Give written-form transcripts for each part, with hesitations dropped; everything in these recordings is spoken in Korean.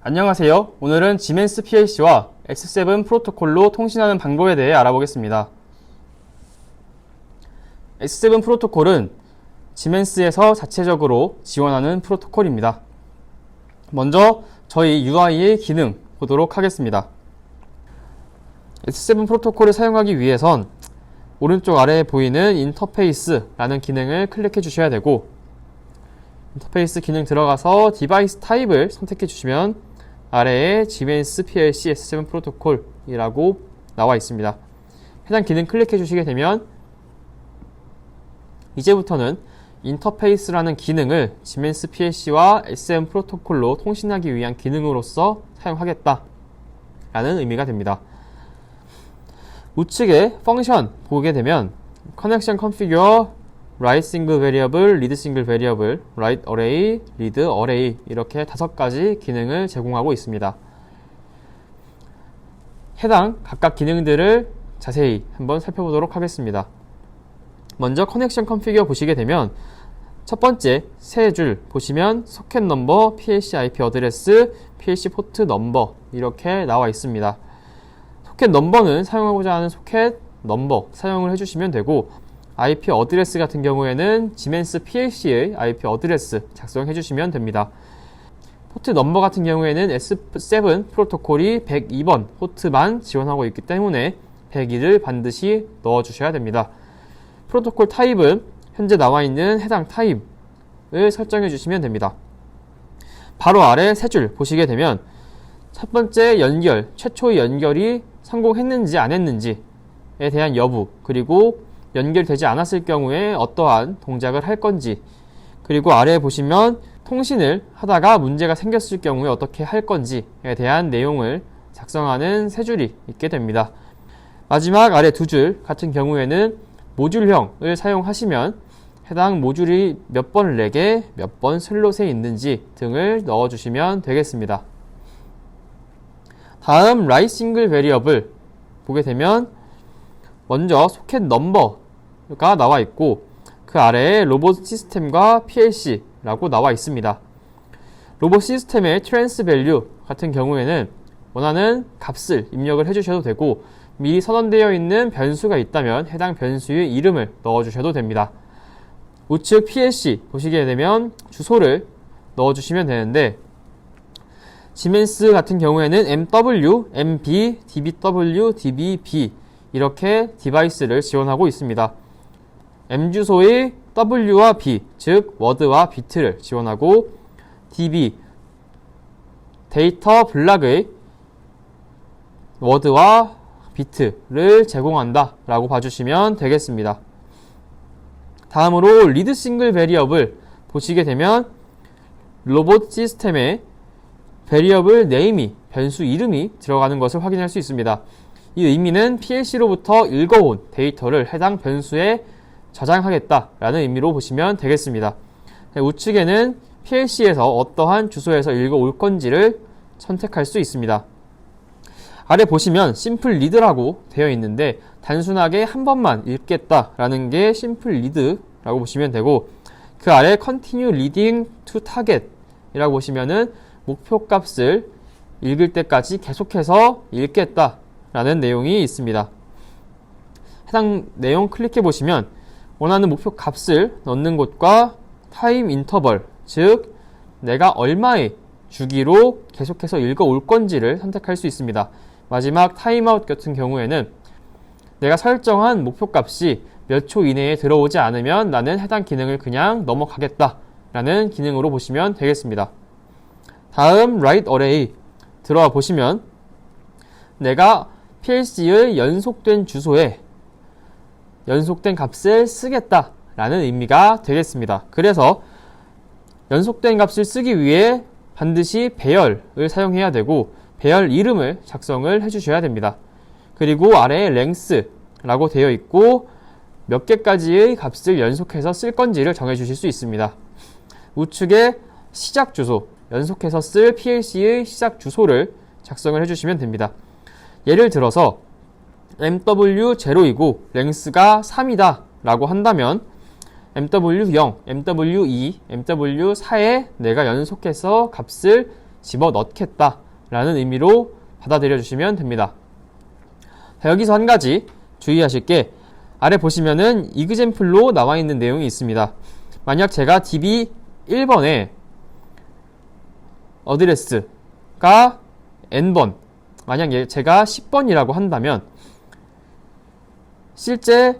안녕하세요. 오늘은 지멘스 PLC와 X7 프로토콜로 통신하는 방법에 대해 알아보겠습니다. X7 프로토콜은 지멘스에서 자체적으로 지원하는 프로토콜입니다. 먼저 저희 UI의 기능 보도록 하겠습니다. X7 프로토콜을 사용하기 위해선 오른쪽 아래에 보이는 인터페이스라는 기능을 클릭해 주셔야 되고, 인터페이스 기능 들어가서 디바이스 타입을 선택해 주시면 아래에 지멘스 PLC S7 프로토콜이라고 나와 있습니다. 해당 기능 클릭해 주시게 되면 이제부터는 인터페이스라는 기능을 지멘스 PLC와 S7 프로토콜로 통신하기 위한 기능으로서 사용하겠다 라는 의미가 됩니다. 우측에 펑션 보게 되면 커넥션 컨피규어, write single variable, read single variable, write array, read array 이렇게 5가지 기능을 제공하고 있습니다. 해당 각각 기능들을 자세히 한번 살펴보도록 하겠습니다. 먼저 커넥션 컨피규어 보시게 되면 첫 번째 세 줄 보시면 소켓 넘버, PLC IP 어드레스, PLC 포트 넘버 이렇게 나와 있습니다. 소켓 넘버는 사용하고자 하는 소켓 넘버 사용을 해주시면 되고, IP 어드레스 같은 경우에는 지멘스 PLC의 IP 어드레스 작성해 주시면 됩니다. 포트 넘버 같은 경우에는 S7 프로토콜이 102번 포트만 지원하고 있기 때문에 102를 반드시 넣어 주셔야 됩니다. 프로토콜 타입은 현재 나와 있는 해당 타입을 설정해 주시면 됩니다. 바로 아래 세 줄 보시게 되면 첫 번째 연결, 최초의 연결이 성공했는지 안 했는지에 대한 여부, 그리고 연결되지 않았을 경우에 어떠한 동작을 할 건지, 그리고 아래에 보시면 통신을 하다가 문제가 생겼을 경우에 어떻게 할 건지에 대한 내용을 작성하는 세 줄이 있게 됩니다. 마지막 아래 두 줄 같은 경우에는 모듈형을 사용하시면 해당 모듈이 몇 번 렉에 몇 번 슬롯에 있는지 등을 넣어주시면 되겠습니다. 다음 write single variable 보게 되면 먼저 소켓 넘버가 나와 있고, 그 아래에 로봇 시스템과 PLC라고 나와 있습니다. 로봇 시스템의 트랜스 밸류 같은 경우에는 원하는 값을 입력을 해주셔도 되고, 미리 선언되어 있는 변수가 있다면 해당 변수의 이름을 넣어주셔도 됩니다. 우측 PLC 보시게 되면 주소를 넣어주시면 되는데, 지멘스 같은 경우에는 MW, MB, DBW, DBB 이렇게 디바이스를 지원하고 있습니다. M 주소의 W와 B, 즉 워드와 비트를 지원하고, DB, 데이터 블락의 워드와 비트를 제공한다 라고 봐주시면 되겠습니다. 다음으로 read single variable 보시게 되면 로봇 시스템에 variable name이, 변수 이름이 들어가는 것을 확인할 수 있습니다. 이 의미는 PLC로부터 읽어온 데이터를 해당 변수에 저장하겠다라는 의미로 보시면 되겠습니다. 우측에는 PLC에서 어떠한 주소에서 읽어올 건지를 선택할 수 있습니다. 아래 보시면 simple read라고 되어 있는데, 단순하게 한 번만 읽겠다라는 게 simple read라고 보시면 되고, 그 아래 continue reading to target 이라고 보시면은 목표 값을 읽을 때까지 계속해서 읽겠다 라는 내용이 있습니다. 해당 내용 클릭해 보시면 원하는 목표 값을 넣는 곳과 타임 인터벌, 즉 내가 얼마의 주기로 계속해서 읽어 올 건지를 선택할 수 있습니다. 마지막 타임아웃 같은 경우에는 내가 설정한 목표 값이 몇 초 이내에 들어오지 않으면 나는 해당 기능을 그냥 넘어가겠다 라는 기능으로 보시면 되겠습니다. 다음 write array 들어와 보시면 내가 PLC의 연속된 주소에 연속된 값을 쓰겠다 라는 의미가 되겠습니다. 그래서 연속된 값을 쓰기 위해 반드시 배열을 사용해야 되고, 배열 이름을 작성을 해주셔야 됩니다. 그리고 아래에 length라고 되어 있고 몇 개까지의 값을 연속해서 쓸 건지를 정해 주실 수 있습니다. 우측에 시작 주소, 연속해서 쓸 PLC의 시작 주소를 작성을 해주시면 됩니다. 예를 들어서 MW0이고 length가 3이다 라고 한다면 MW0, MW2, MW4에 내가 연속해서 값을 집어넣겠다 라는 의미로 받아들여 주시면 됩니다. 자, 여기서 한 가지 주의하실 게 아래 보시면은 이그젬플로 나와 있는 내용이 있습니다. 만약 제가 DB 1번에 어드레스가 n번, 만약 제가 10번이라고 한다면 실제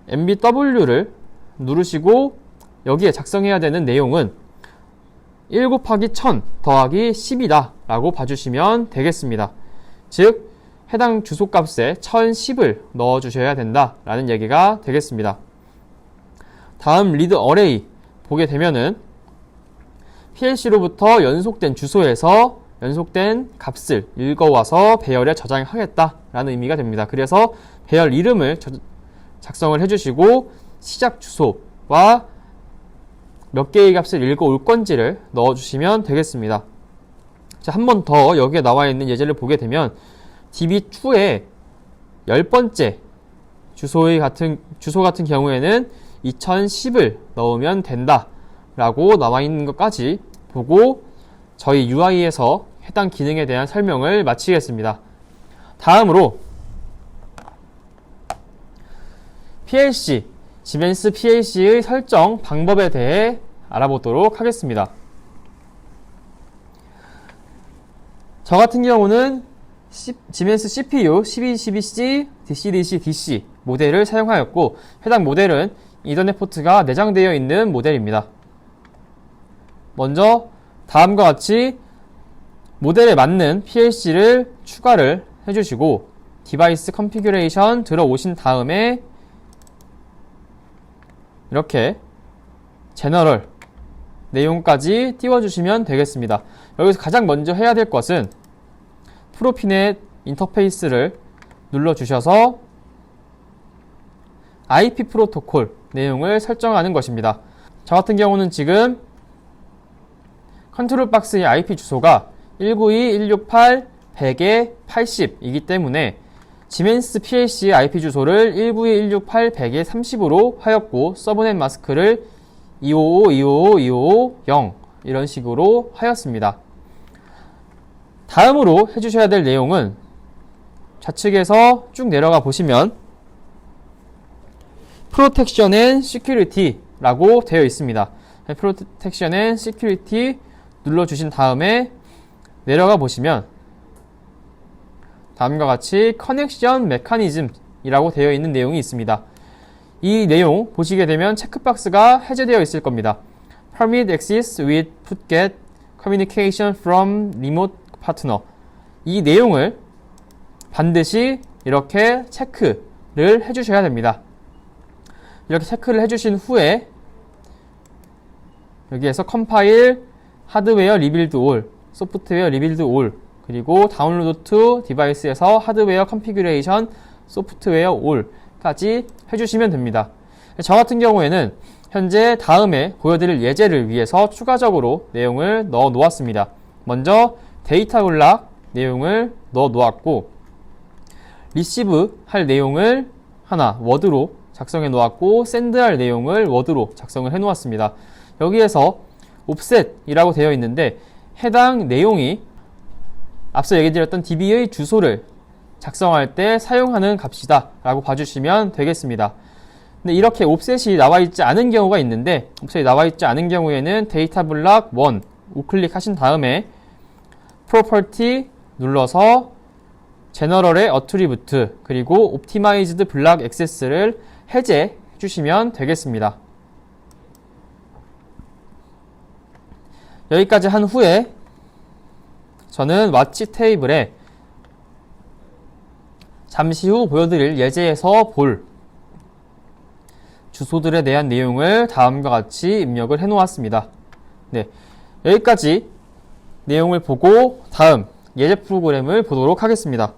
MBW를 누르시고 여기에 작성해야 되는 내용은 1 곱하기 1000 더하기 10이다 라고 봐주시면 되겠습니다. 즉 해당 주소값에 1010을 넣어주셔야 된다 라는 얘기가 되겠습니다. 다음 리드 어레이 보게 되면은 PLC로부터 연속된 주소에서 연속된 값을 읽어와서 배열에 저장하겠다 라는 의미가 됩니다. 그래서 배열 이름을 작성을 해주시고 시작 주소와 몇 개의 값을 읽어올 건지를 넣어주시면 되겠습니다. 자, 한 번 더 여기에 나와 있는 예제를 보게 되면 DB2의 10번째 주소 같은 경우에는 2010을 넣으면 된다 라고 나와 있는 것까지 보고 저희 UI에서 해당 기능에 대한 설명을 마치겠습니다. 다음으로 PLC, 지멘스 PLC의 설정 방법에 대해 알아보도록 하겠습니다. 저 같은 경우는 지멘스 CPU 1212C DC-DC 모델을 사용하였고 해당 모델은 이더넷 포트가 내장되어 있는 모델입니다. 먼저 다음과 같이 모델에 맞는 PLC를 추가를 해주시고 디바이스 컨피규레이션 들어오신 다음에 이렇게 제너럴 내용까지 띄워주시면 되겠습니다. 여기서 가장 먼저 해야 될 것은 프로피넷 인터페이스를 눌러주셔서 IP 프로토콜 내용을 설정하는 것입니다. 저 같은 경우는 지금 컨트롤 박스의 IP 주소가 192.168.100.80이기 때문에 지멘스 PLC의 IP 주소를 192.168.100.30으로 하였고 서브넷 마스크를 255.255.255.0 이런 식으로 하였습니다. 다음으로 해주셔야 될 내용은 좌측에서 쭉 내려가 보시면 Protection and Security라고 되어 있습니다. Protection and Security 눌러주신 다음에 내려가 보시면 다음과 같이 Connection Mechanism 이라고 되어 있는 내용이 있습니다. 이 내용 보시게 되면 체크박스가 해제되어 있을 겁니다. Permit access with putget communication from remote partner. 이 내용을 반드시 이렇게 체크를 해주셔야 됩니다. 이렇게 체크를 해주신 후에 여기에서 컴파일, 하드웨어 리빌드 올, 소프트웨어 리빌드 올, 그리고 다운로드 투 디바이스에서 하드웨어 컨피규레이션, 소프트웨어 올까지 해주시면 됩니다. 저 같은 경우에는 현재 다음에 보여드릴 예제를 위해서 추가적으로 내용을 넣어 놓았습니다. 먼저 데이터 블락 내용을 넣어 놓았고 리시브 할 내용을 하나 워드로 작성해 놓았고 샌드 할 내용을 워드로 작성을 해 놓았습니다. 여기에서 옵셋이라고 되어 있는데 해당 내용이 앞서 얘기 드렸던 DB의 주소를 작성할 때 사용하는 값이다 라고 봐주시면 되겠습니다. 근데 이렇게 옵셋이 나와 있지 않은 경우가 있는데 옵셋이 나와 있지 않은 경우에는 데이터 블락 1 우클릭 하신 다음에 프로퍼티 눌러서 제너럴의 어트리뷰트 그리고 옵티마이즈드 블락 액세스를 해제해 주시면 되겠습니다. 여기까지 한 후에 저는 와치 테이블에 잠시 후 보여드릴 예제에서 볼 주소들에 대한 내용을 다음과 같이 입력을 해 놓았습니다. 네, 여기까지 내용을 보고 다음 예제 프로그램을 보도록 하겠습니다.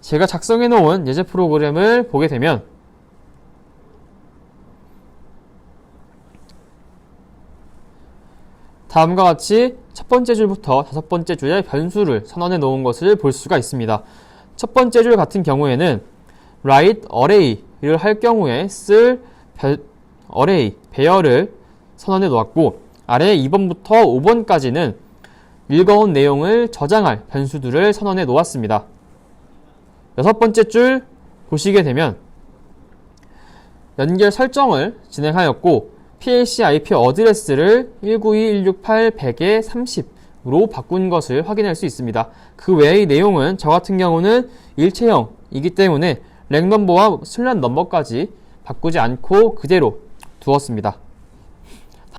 제가 작성해 놓은 예제 프로그램을 보게 되면 다음과 같이 첫 번째 줄부터 다섯 번째 줄에 변수를 선언해 놓은 것을 볼 수가 있습니다. 첫 번째 줄 같은 경우에는 write array를 할 경우에 쓸 array, 배열을 선언해 놓았고 아래 2번부터 5번까지는 읽어온 내용을 저장할 변수들을 선언해 놓았습니다. 6번째 줄 보시게 되면 연결 설정을 진행하였고 PLC IP 어드레스를 192.168.100에 30으로 바꾼 것을 확인할 수 있습니다. 그 외의 내용은 저 같은 경우는 일체형이기 때문에 렉 넘버와 슬롯 넘버까지 바꾸지 않고 그대로 두었습니다.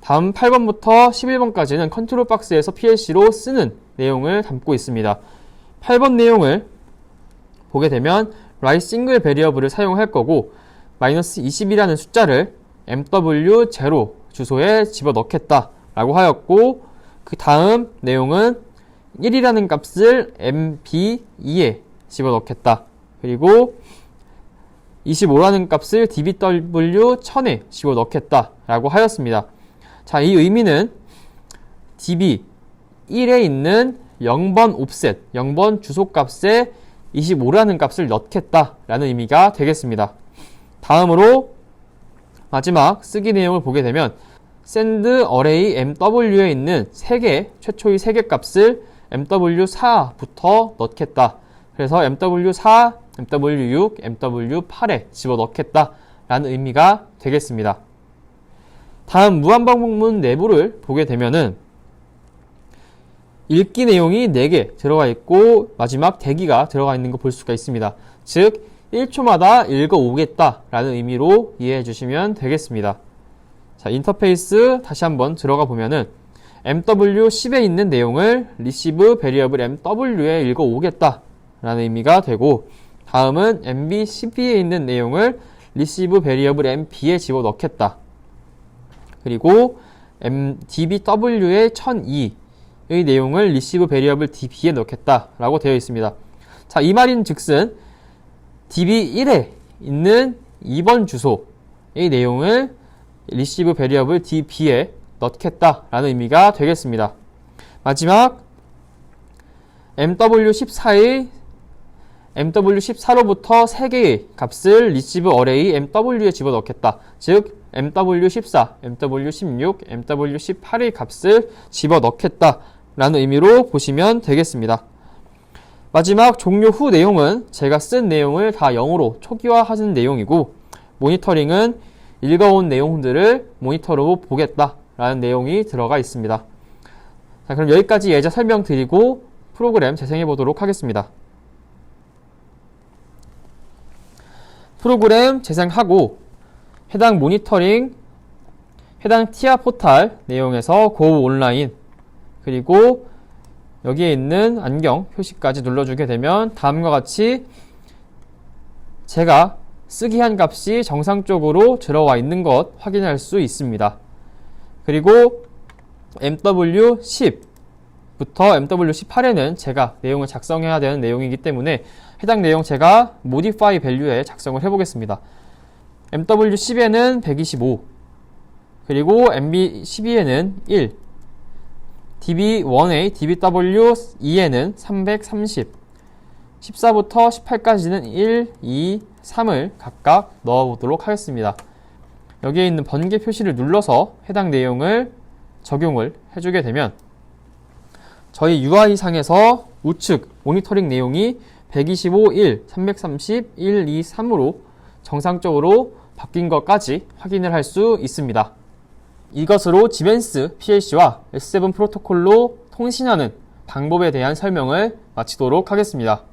다음 8번부터 11번까지는 컨트롤 박스에서 PLC로 쓰는 내용을 담고 있습니다. 8번 내용을 보게 되면 write single variable을 사용할 거고 -20이라는 숫자를 MW0 주소에 집어넣겠다 라고 하였고, 그 다음 내용은 1이라는 값을 MB2에 집어넣겠다. 그리고 25라는 값을 DBW1000에 집어넣겠다 라고 하였습니다. 자, 이 의미는 DB1에 있는 0번 옵셋, 0번 주소값에 25라는 값을 넣겠다 라는 의미가 되겠습니다. 다음으로 마지막 쓰기 내용을 보게 되면 send array MW에 있는 최초의 3개 값을 MW4부터 넣겠다. 그래서 MW4, MW6, MW8에 집어넣겠다 라는 의미가 되겠습니다. 다음 무한반복문 내부를 보게 되면은 읽기 내용이 4개 들어가 있고 마지막 대기가 들어가 있는 거 볼 수가 있습니다. 즉 1초마다 읽어오겠다 라는 의미로 이해해 주시면 되겠습니다. 자, 인터페이스 다시 한번 들어가 보면은 MW10에 있는 내용을 receive variable MW에 읽어오겠다 라는 의미가 되고, 다음은 MB12에 있는 내용을 receive variable MB에 집어넣겠다. 그리고 DBW의 1002의 내용을 receive variable DB에 넣겠다 라고 되어 있습니다. 자, 이 말인 즉슨 DB1에 있는 2번 주소의 내용을 receive variable DB에 넣겠다 라는 의미가 되겠습니다. 마지막 MW14로부터 3개의 값을 receive array MW에 집어넣겠다. 즉 MW14, MW16, MW18의 값을 집어넣겠다 라는 의미로 보시면 되겠습니다. 마지막 종료 후 내용은 제가 쓴 내용을 다 0으로 초기화하는 내용이고, 모니터링은 읽어온 내용들을 모니터로 보겠다 라는 내용이 들어가 있습니다. 자, 그럼 여기까지 예제 설명드리고 프로그램 재생해 보도록 하겠습니다. 프로그램 재생하고 해당 모니터링, 해당 티아 포탈 내용에서 고 온라인, 그리고 여기에 있는 안경 표시까지 눌러주게 되면 다음과 같이 제가 쓰기 한 값이 정상적으로 들어와 있는 것 확인할 수 있습니다. 그리고 MW10부터 MW18에는 제가 내용을 작성해야 되는 내용이기 때문에 해당 내용 제가 modify value에 작성을 해보겠습니다. MW10에는 125, 그리고 MB12에는 1, DB1에 DBW2에는 330, 14부터 18까지는 1, 2, 3을 각각 넣어보도록 하겠습니다. 여기에 있는 번개 표시를 눌러서 해당 내용을 적용을 해주게 되면 저희 UI상에서 우측 모니터링 내용이 125, 1, 330, 1, 2, 3으로 정상적으로 바뀐 것까지 확인을 할 수 있습니다. 이것으로 지멘스 PLC와 S7 프로토콜로 통신하는 방법에 대한 설명을 마치도록 하겠습니다.